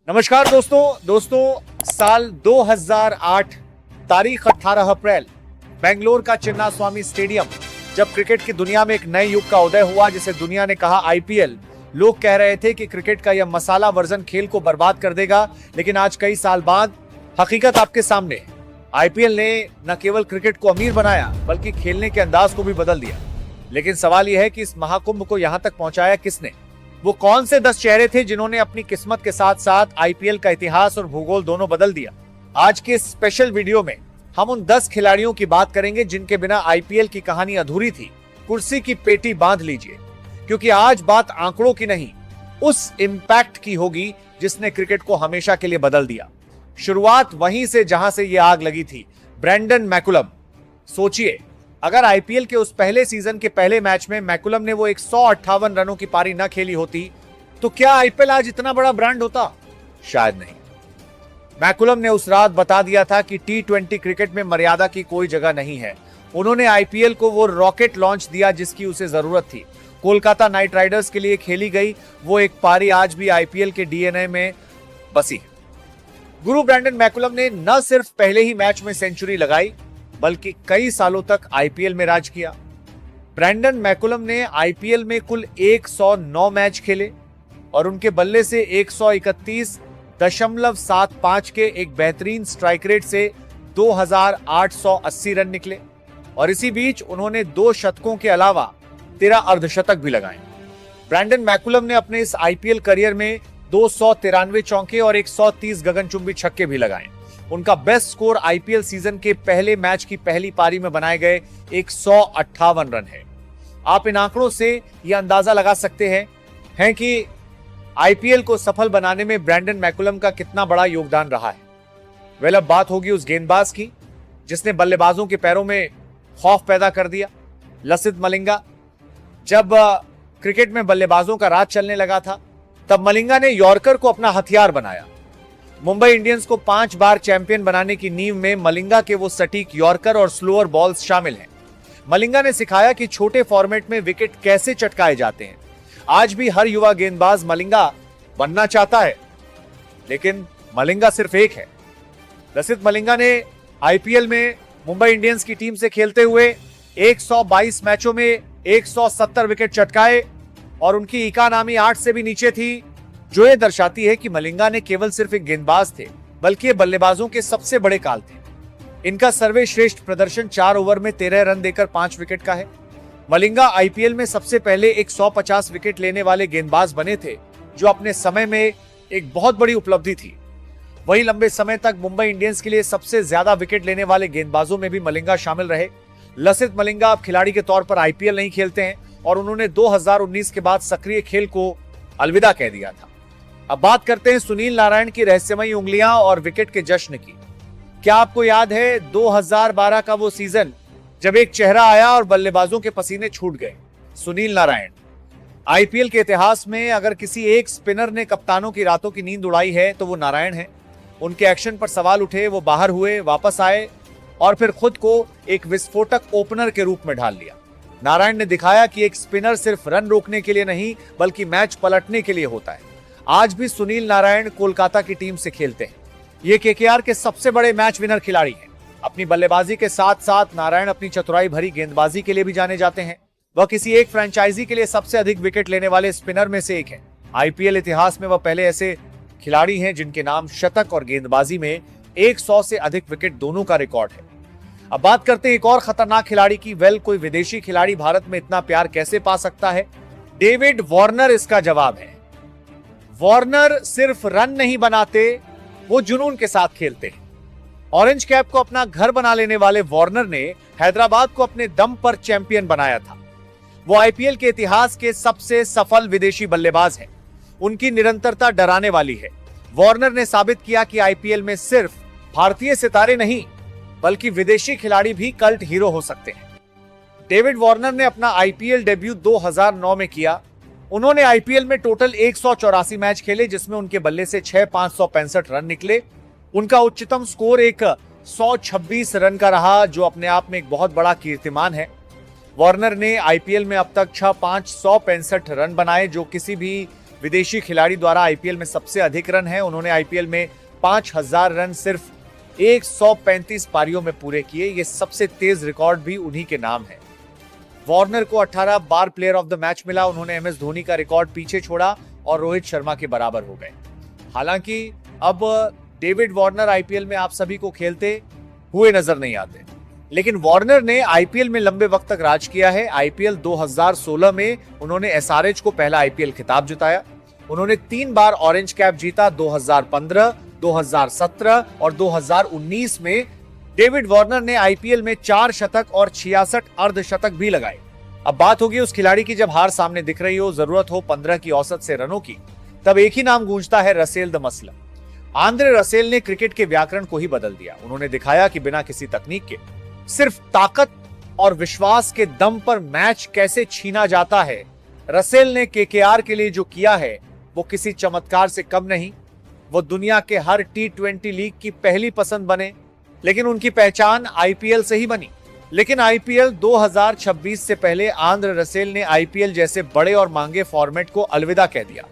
नमस्कार दोस्तों साल 2008 तारीख 18 अप्रैल बेंगलोर का चिन्नास्वामी स्टेडियम जब क्रिकेट की दुनिया में एक नए युग का उदय हुआ जिसे दुनिया ने कहा आईपीएल। लोग कह रहे थे कि क्रिकेट का यह मसाला वर्जन खेल को बर्बाद कर देगा, लेकिन आज कई साल बाद हकीकत आपके सामने है। आईपीएल ने न केवल क्रिकेट को अमीर बनाया बल्कि खेलने के अंदाज को भी बदल दिया। लेकिन सवाल यह है कि इस महाकुंभ को यहां तक पहुंचाया किसने? वो कौन से 10 चेहरे थे जिन्होंने अपनी किस्मत के साथ साथ आईपीएल का इतिहास और भूगोल दोनों बदल दिया? आज के स्पेशल वीडियो में हम उन 10 खिलाड़ियों की बात करेंगे जिनके बिना आईपीएल की कहानी अधूरी थी। कुर्सी की पेटी बांध लीजिए, क्योंकि आज बात आंकड़ों की नहीं, उस इंपैक्ट की होगी जिसने क्रिकेट को हमेशा के लिए बदल दिया। शुरुआत वहीं से जहां से ये आग लगी थी, ब्रैंडन मैकुलम। सोचिए, अगर आईपीएल के उस पहले सीजन के पहले मैच में मैकुलम ने वो 158 रनों की पारी न खेली होती तो क्या आईपीएल आज इतना बड़ा ब्रांड होता? शायद नहीं। मैकुलम ने उस रात बता दिया था कि टी20 क्रिकेट में मर्यादा की कोई जगह नहीं है। उन्होंने आईपीएल को वो रॉकेट लॉन्च दिया जिसकी उसे जरूरत थी। कोलकाता नाइट राइडर्स के लिए खेली गई वो एक पारी आज भी आईपीएल के डीएनए में बसी है। गुरु ब्रैंडन मैकुलम ने न सिर्फ पहले ही मैच में सेंचुरी लगाई बल्कि कई सालों तक आईपीएल में राज किया। ब्रैंडन मैकुलम ने आईपीएल में कुल 109 मैच खेले और उनके बल्ले से 131.75 के एक बेहतरीन स्ट्राइक रेट से 2880 रन निकले और इसी बीच उन्होंने 2 शतकों के अलावा 13 अर्धशतक भी लगाए। ब्रैंडन मैकुलम ने अपने इस आईपीएल करियर में 293 चौके और 130 गगनचुंबी छक्के भी लगाए। उनका बेस्ट स्कोर आईपीएल सीजन के पहले मैच की पहली पारी में बनाए गए 158 रन है। आप इन आंकड़ों से यह अंदाजा लगा सकते हैं कि आईपीएल को सफल बनाने में ब्रैंडन मैकुलम का कितना बड़ा योगदान रहा है। वेल, अब बात होगी उस गेंदबाज की जिसने बल्लेबाजों के पैरों में खौफ पैदा कर दिया, लसिथ मलिंगा। जब क्रिकेट में बल्लेबाजों का राज चलने लगा था तब मलिंगा ने यॉर्कर को अपना हथियार बनाया। मुंबई इंडियंस को 5 बार चैंपियन बनाने की नींव में मलिंगा के वो सटीक यॉर्कर और स्लोअर बॉल्स शामिल हैं। मलिंगा ने सिखाया कि छोटे फॉर्मेट में विकेट कैसे चटकाए जाते हैं। आज भी हर युवा गेंदबाज मलिंगा बनना चाहता है, लेकिन मलिंगा सिर्फ एक है। लसिथ मलिंगा ने आईपीएल में मुंबई इंडियंस की टीम से खेलते हुए 122 मैचों में 170 विकेट चटकाए और उनकी इकानामी 8 से भी नीचे थी, जो ये दर्शाती है कि मलिंगा ने केवल सिर्फ एक गेंदबाज थे बल्कि ये बल्लेबाजों के सबसे बड़े काल थे। इनका सर्वश्रेष्ठ प्रदर्शन 4 ओवर में 13 रन देकर 5 विकेट का है। मलिंगा आईपीएल में सबसे पहले एक 150 विकेट लेने वाले गेंदबाज बने थे, जो अपने समय में एक बहुत बड़ी उपलब्धि थी। वही लंबे समय तक मुंबई इंडियंस के लिए सबसे ज्यादा विकेट लेने वाले गेंदबाजों में भी मलिंगा शामिल रहे। लसिथ मलिंगा अब खिलाड़ी के तौर पर आईपीएल नहीं खेलते हैं और उन्होंने 2019 के बाद सक्रिय खेल को अलविदा कह दिया था। अब बात करते हैं सुनील नारायण की रहस्यमयी उंगलियां और विकेट के जश्न की। क्या आपको याद है 2012 का वो सीजन जब एक चेहरा आया और बल्लेबाजों के पसीने छूट गए? सुनील नारायण। आईपीएल के इतिहास में अगर किसी एक स्पिनर ने कप्तानों की रातों की नींद उड़ाई है तो वो नारायण है। उनके एक्शन पर सवाल उठे, वो बाहर हुए, वापस आए और फिर खुद को एक विस्फोटक ओपनर के रूप में ढाल लिया। नारायण ने दिखाया कि एक स्पिनर सिर्फ रन रोकने के लिए नहीं बल्कि मैच पलटने के लिए होता है। आज भी सुनील नारायण कोलकाता की टीम से खेलते हैं। ये केकेआर के सबसे बड़े मैच विनर खिलाड़ी हैं। अपनी बल्लेबाजी के साथ साथ नारायण अपनी चतुराई भरी गेंदबाजी के लिए भी जाने जाते हैं। वह किसी एक फ्रेंचाइजी के लिए सबसे अधिक विकेट लेने वाले स्पिनर में से एक है। आईपीएल इतिहास में वह पहले ऐसे खिलाड़ी हैं जिनके नाम शतक और गेंदबाजी में 100 से अधिक विकेट दोनों का रिकॉर्ड है। अब बात करते हैं एक और खतरनाक खिलाड़ी की। वेल, कोई विदेशी खिलाड़ी भारत में इतना प्यार कैसे पा सकता है? डेविड वार्नर इसका जवाब है। वार्नर सिर्फ रन नहीं बनाते, वो जुनून के साथ खेलते हैं। ऑरेंज कैप को अपना घर बना लेने वाले वार्नर ने हैदराबाद को अपने दम पर चैंपियन बनाया था। वो आईपीएल के इतिहास के सबसे सफल विदेशी बल्लेबाज हैं। उनकी निरंतरता डराने वाली है। वार्नर ने साबित किया कि आईपीएल में सिर्फ भारतीय सितारे नहीं बल्कि विदेशी खिलाड़ी भी कल्ट हीरो हो सकते हैं। डेविड वार्नर ने अपना आईपीएल डेब्यू 2009 में किया। उन्होंने आईपीएल में टोटल 184 मैच खेले जिसमें उनके बल्ले से 6565 रन निकले। उनका उच्चतम स्कोर एक 126 रन का रहा, जो अपने आप में एक बहुत बड़ा कीर्तिमान है। वार्नर ने आईपीएल में अब तक 565 रन बनाए, जो किसी भी विदेशी खिलाड़ी द्वारा आईपीएल में सबसे अधिक रन है। उन्होंने आईपीएल में 5000 रन सिर्फ 135 पारियों में पूरे किए। ये सबसे तेज रिकॉर्ड भी उन्हीं के नाम है। वार्नर को 18 बार प्लेयर ऑफ द मैच मिला। उन्होंने एमएस धोनी का रिकॉर्ड पीछे छोड़ा और रोहित शर्मा के बराबर हो गए। हालांकि अब डेविड वार्नर आईपीएल में आप सभी को खेलते हुए नजर नहीं आते, लेकिन वार्नर ने आईपीएल में लंबे वक्त तक राज किया है। आईपीएल 2016 में उन्होंने एसआरएच को पहला आईपीएल खिताब जिताया। उन्होंने 3 बार ऑरेंज कैप जीता, 2015, 2017 और 2019 में डेविड वार्नर ने आईपीएल में 4 शतक और 66 अर्धशतक भी लगाए। अब बात होगी उस खिलाड़ी की जब हार सामने दिख रही हो, जरूरत हो 15 की औसत से रनों की, तब एक ही नाम गूंजता है, Russell the musallam. Andre Russell ने क्रिकेट के व्याकरण को ही बदल दिया। उन्होंने दिखाया कि बिना किसी तकनीक के सिर्फ ताकत और विश्वास के दम पर मैच कैसे छीना जाता है। रसेल ने केकेआर के लिए जो किया है वो किसी चमत्कार से कम नहीं। वो दुनिया के हर T20 लीग की पहली पसंद बने, लेकिन उनकी पहचान आईपीएल से ही बनी। लेकिन आईपीएल 2026 से पहले आंद्रे रसेल ने आईपीएल जैसे बड़े और महंगे फॉर्मेट को अलविदा कह दिया।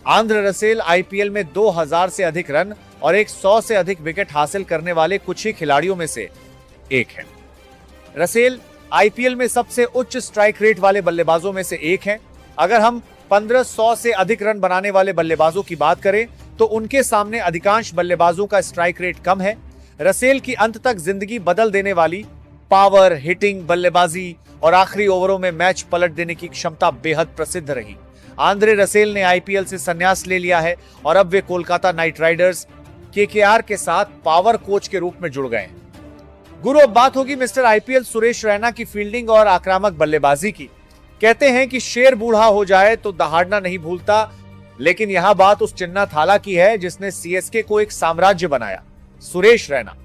आंद्रे रसेल आईपीएल में 2000 से अधिक रन और 100 से अधिक विकेट हासिल करने वाले कुछ ही खिलाड़ियों में से एक है। रसेल आईपीएल में सबसे उच्च स्ट्राइक रेट वाले बल्लेबाजों में से एक है। अगर हम 1500 से अधिक रन बनाने वाले बल्लेबाजों की बात करें तो उनके सामने अधिकांश बल्लेबाजों का स्ट्राइक रेट कम है। रसेल की अंत तक जिंदगी बदल देने वाली पावर हिटिंग बल्लेबाजी और आखिरी ओवरों में मैच पलट देने की क्षमता बेहद प्रसिद्ध रही। आंद्रे रसेल ने आईपीएल से संन्यास ले लिया है और अब वे कोलकाता नाइट राइडर्स केकेआर के साथ पावर कोच के रूप में जुड़ गए हैं। गुरु, अब बात होगी मिस्टर आईपीएल सुरेश रैना की फील्डिंग और आक्रामक बल्लेबाजी की। कहते हैं कि शेर बूढ़ा हो जाए तो दहाड़ना नहीं भूलता, लेकिन यहां बात उस चिन्ना थाला की है जिसने सीएसके को एक साम्राज्य बनाया, सुरेश रैना।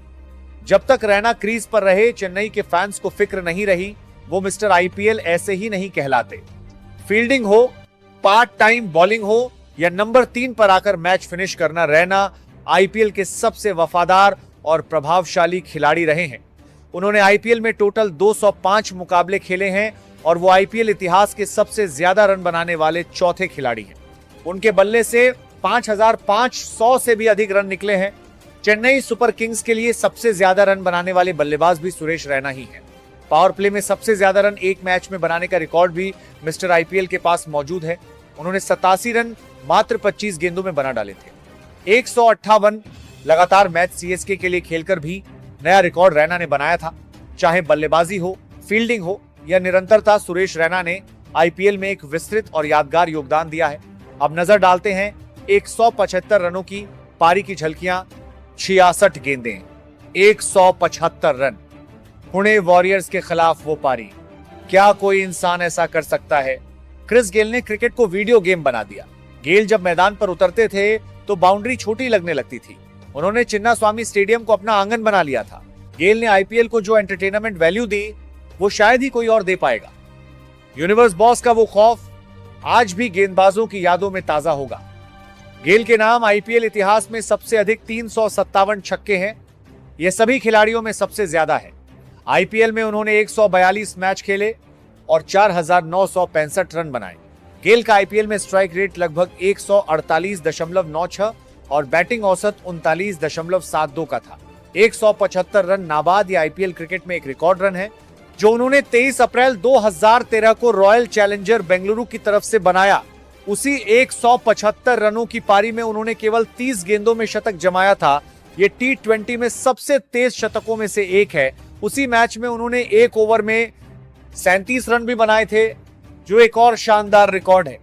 जब तक रैना क्रीज पर रहे, चेन्नई के फैंस को फिक्र नहीं रही। वो मिस्टर आईपीएल ऐसे ही नहीं कहलाते। फील्डिंग हो, पार्ट टाइम बॉलिंग हो या नंबर 3 पर आकर मैच फिनिश करना, रैना आईपीएल के सबसे वफादार और प्रभावशाली खिलाड़ी रहे हैं। उन्होंने आईपीएल में टोटल 205 मुकाबले खेले हैं और वो आईपीएल इतिहास के सबसे ज्यादा रन बनाने वाले चौथे खिलाड़ी हैं। उनके बल्ले से 5500 से भी अधिक रन निकले हैं। चेन्नई सुपर किंग्स के लिए सबसे ज्यादा रन बनाने वाले बल्लेबाज भी सुरेश रैना ही हैं। पावर प्ले में सबसे ज्यादा रन एक मैच में बनाने का रिकॉर्ड भी मिस्टर आईपीएल के पास मौजूद है। उन्होंने 87 रन मात्र 25 गेंदों में बना डाले थे। 158 लगातार मैच सीएसके के लिए खेलकर भी नया रिकॉर्ड रैना ने बनाया था। चाहे बल्लेबाजी हो, फील्डिंग हो या निरंतरता, सुरेश रैना ने आईपीएल में एक विस्तृत और यादगार योगदान दिया है। अब नजर डालते हैं 175 रनों की पारी की झलकियां, 66 गेंदें, 175 रन। पुणे वॉरियर्स के खिलाफ वो पारी, क्या कोई इंसान ऐसा कर सकता है? क्रिस गेल ने क्रिकेट को वीडियो गेम बना दिया। गेल जब मैदान पर उतरते थे तो बाउंड्री छोटी लगने लगती थी। उन्होंने चिन्नास्वामी स्टेडियम को अपना आंगन बना लिया था। गेल ने आईपीएल को जो एंटरटेनमेंट वैल्यू दी वो शायद ही कोई और दे पाएगा। यूनिवर्स बॉस का वो खौफ आज भी गेंदबाजों की यादों में ताजा होगा। गेल के नाम आईपीएल इतिहास में सबसे अधिक 357 छक्के हैं। ये सभी खिलाड़ियों में सबसे ज्यादा है। आईपीएल में उन्होंने 142 मैच खेले और 4965 रन बनाए। गेल का आईपीएल में स्ट्राइक रेट लगभग 148.96 और बैटिंग औसत 39.72 का था। 175 रन नाबाद या आईपीएल क्रिकेट में एक रिकॉर्ड रन है जो उन्होंने 23 अप्रैल 2013 को रॉयल चैलेंजर बेंगलुरु की तरफ से बनाया। उसी 175 रनों की पारी में उन्होंने केवल 30 गेंदों में शतक जमाया था। ये T20 में सबसे तेज शतकों में से एक है। उसी मैच में उन्होंने एक ओवर में 37 रन भी बनाए थे, जो एक और शानदार रिकॉर्ड है।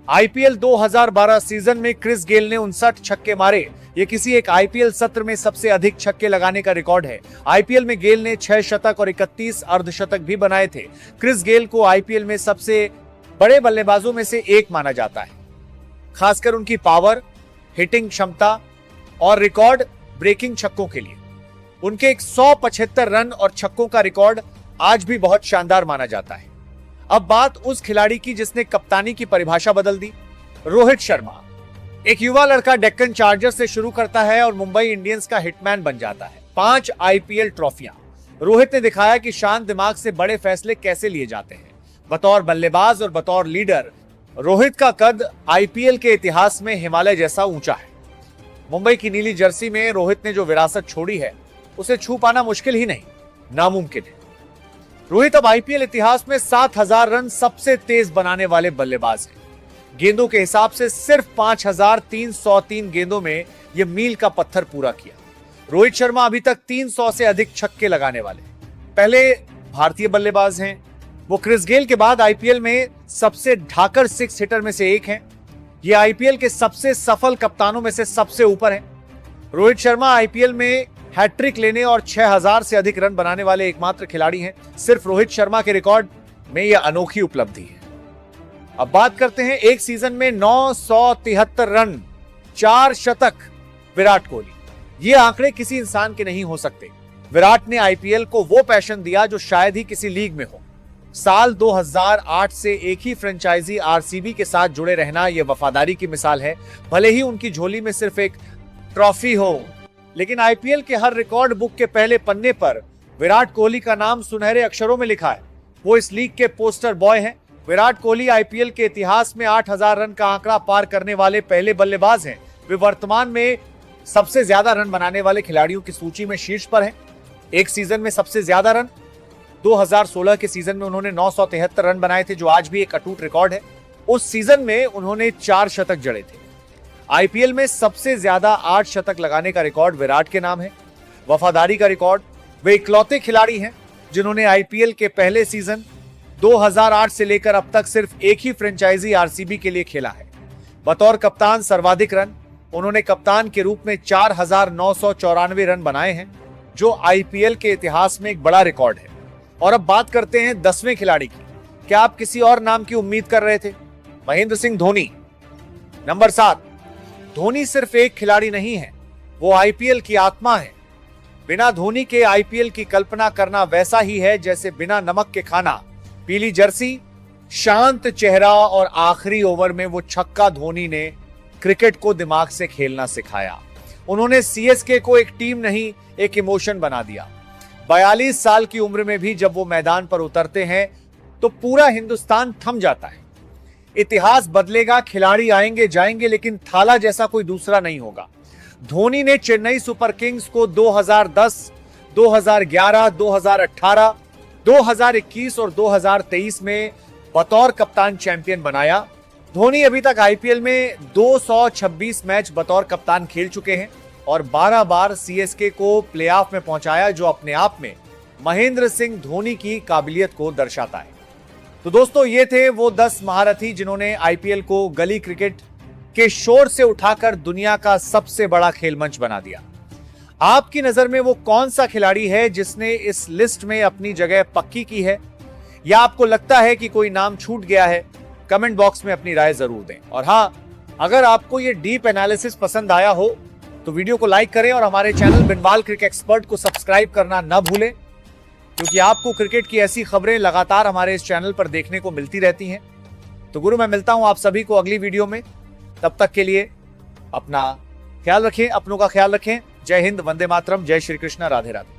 आईपीएल 2012 सीजन में क्रिस गेल ने 59 छक्के मारे। ये किसी एक आईपीएल सत्र में सबसे अधिक छक्के लगाने का रिकॉर्ड है। आईपीएल में गेल ने 6 शतक और 31 अर्धशतक भी बनाए थे। क्रिस गेल को आईपीएल में सबसे बड़े बल्लेबाजों में से एक माना जाता है, खासकर उनकी पावर, हिटिंग क्षमता और रिकॉर्ड ब्रेकिंग छक्कों के लिए। उनके 175 रन और छक्कों का रिकॉर्ड आज भी बहुत शानदार माना जाता है। अब बात उस खिलाड़ी की जिसने कप्तानी की परिभाषा बदल दी, रोहित शर्मा। एक युवा लड़का डेक्कन चार्जर्स से शुरू करता है और मुंबई इंडियंस का हिटमैन बन जाता है। 5 आईपीएल ट्रॉफियां। रोहित ने दिखाया कि शांत दिमाग से बड़े फैसले कैसे लिए जाते हैं। बतौर बल्लेबाज और बतौर लीडर रोहित का कद आईपीएल के इतिहास में हिमालय जैसा ऊंचा है। मुंबई की नीली जर्सी में रोहित ने जो विरासत छोड़ी है उसे छू पाना मुश्किल ही नहीं, नामुमकिन है। रोहित अब आईपीएल इतिहास में 7000 रन सबसे तेज बनाने वाले बल्लेबाज हैं। गेंदों के हिसाब से सिर्फ 5303 गेंदों में यह मील का पत्थर पूरा किया। रोहित शर्मा अभी तक 300 से अधिक छक्के लगाने वाले पहले भारतीय बल्लेबाज हैं। वो क्रिस गेल के बाद आईपीएल में सबसे ढाकर 6 हिटर में से एक हैं। ये आईपीएल के सबसे सफल कप्तानों में से सबसे ऊपर हैं। रोहित शर्मा आईपीएल में हैट्रिक लेने और 6000 से अधिक रन बनाने वाले एकमात्र खिलाड़ी हैं। सिर्फ रोहित शर्मा के रिकॉर्ड में यह अनोखी उपलब्धि है। अब बात करते हैं एक सीजन में 973 रन, 4 शतक विराट कोहली। ये आंकड़े किसी इंसान के नहीं हो सकते। विराट ने आईपीएल को वो पैशन दिया जो शायद ही किसी लीग में हो। साल 2008 से एक ही फ्रेंचाइजी आरसीबी के साथ जुड़े रहना यह वफादारी की मिसाल है। भले ही उनकी झोली में सिर्फ एक ट्रॉफी हो, लेकिन आईपीएल के हर रिकॉर्ड बुक के पहले पन्ने पर विराट कोहली का नाम सुनहरे अक्षरों में लिखा है। वो इस लीग के पोस्टर बॉय हैं। विराट कोहली आईपीएल के इतिहास में 8000 रन का आंकड़ा पार करने वाले पहले बल्लेबाज हैं। वे वर्तमान में सबसे ज्यादा रन बनाने वाले खिलाड़ियों की सूची में शीर्ष पर हैं। एक सीजन में सबसे ज्यादा रन 2016 के सीजन में उन्होंने 973 रन बनाए थे, जो आज भी एक अटूट रिकॉर्ड है। उस सीजन में उन्होंने 4 शतक जड़े थे। आईपीएल में सबसे ज्यादा 8 शतक लगाने का रिकॉर्ड विराट के नाम है। वफादारी का रिकॉर्ड, वे इकलौते खिलाड़ी हैं जिन्होंने आईपीएल के पहले सीजन 2008 से लेकर अब तक सिर्फ एक ही फ्रेंचाइजी आरसीबी के लिए खेला है। बतौर कप्तान सर्वाधिक रन उन्होंने कप्तान के रूप में 4994 रन बनाए हैं, जो आईपीएल के इतिहास में एक बड़ा रिकॉर्ड है। और अब बात करते हैं 10वें खिलाड़ी की। क्या आप किसी और नाम की उम्मीद कर रहे थे? महेंद्र सिंह धोनी। नंबर 7। धोनी सिर्फ एक खिलाड़ी नहीं है, वो आईपीएल की आत्मा है। बिना धोनी के आईपीएल की कल्पना करना वैसा ही है जैसे बिना नमक के खाना। पीली जर्सी, शांत चेहरा और आखिरी ओवर में वो छक्का धोनी ने क्रिकेट को दिमाग से खेलना सिखाया। उन्होंने सीएसके को एक टीम नहीं, एक इमोशन बना दिया। 42 साल की उम्र में भी जब वो मैदान पर उतरते हैं तो पूरा हिंदुस्तान थम जाता है। इतिहास बदलेगा, खिलाड़ी आएंगे जाएंगे, लेकिन थाला जैसा कोई दूसरा नहीं होगा। धोनी ने चेन्नई सुपर किंग्स को 2010, 2011, 2018, 2021 और 2023 में बतौर कप्तान चैंपियन बनाया। धोनी अभी तक आईपीएल में 226 मैच बतौर कप्तान खेल चुके हैं और 12 बार सीएसके को प्लेऑफ में पहुंचाया, जो अपने आप में महेंद्र सिंह धोनी की काबिलियत को दर्शाता है। तो दोस्तों, ये थे वो 10 महारथी जिन्होंने आईपीएल को गली क्रिकेट के शोर से उठाकर दुनिया का सबसे बड़ा खेल मंच बना दिया। आपकी नजर में वो कौन सा खिलाड़ी है जिसने इस लिस्ट में अपनी जगह पक्की की है, या आपको लगता है कि कोई नाम छूट गया है? कमेंट बॉक्स में अपनी राय जरूर दें। और हाँ, अगर आपको ये डीप एनालिसिस पसंद आया हो तो वीडियो को लाइक करें और हमारे चैनल बिनवाल क्रिकेट एक्सपर्ट को सब्सक्राइब करना न भूलें, क्योंकि आपको क्रिकेट की ऐसी खबरें लगातार हमारे इस चैनल पर देखने को मिलती रहती हैं। तो गुरु, मैं मिलता हूं आप सभी को अगली वीडियो में। तब तक के लिए अपना ख्याल रखें, अपनों का ख्याल रखें। जय हिंद, वंदे मातरम, जय श्री कृष्ण, राधे राधे।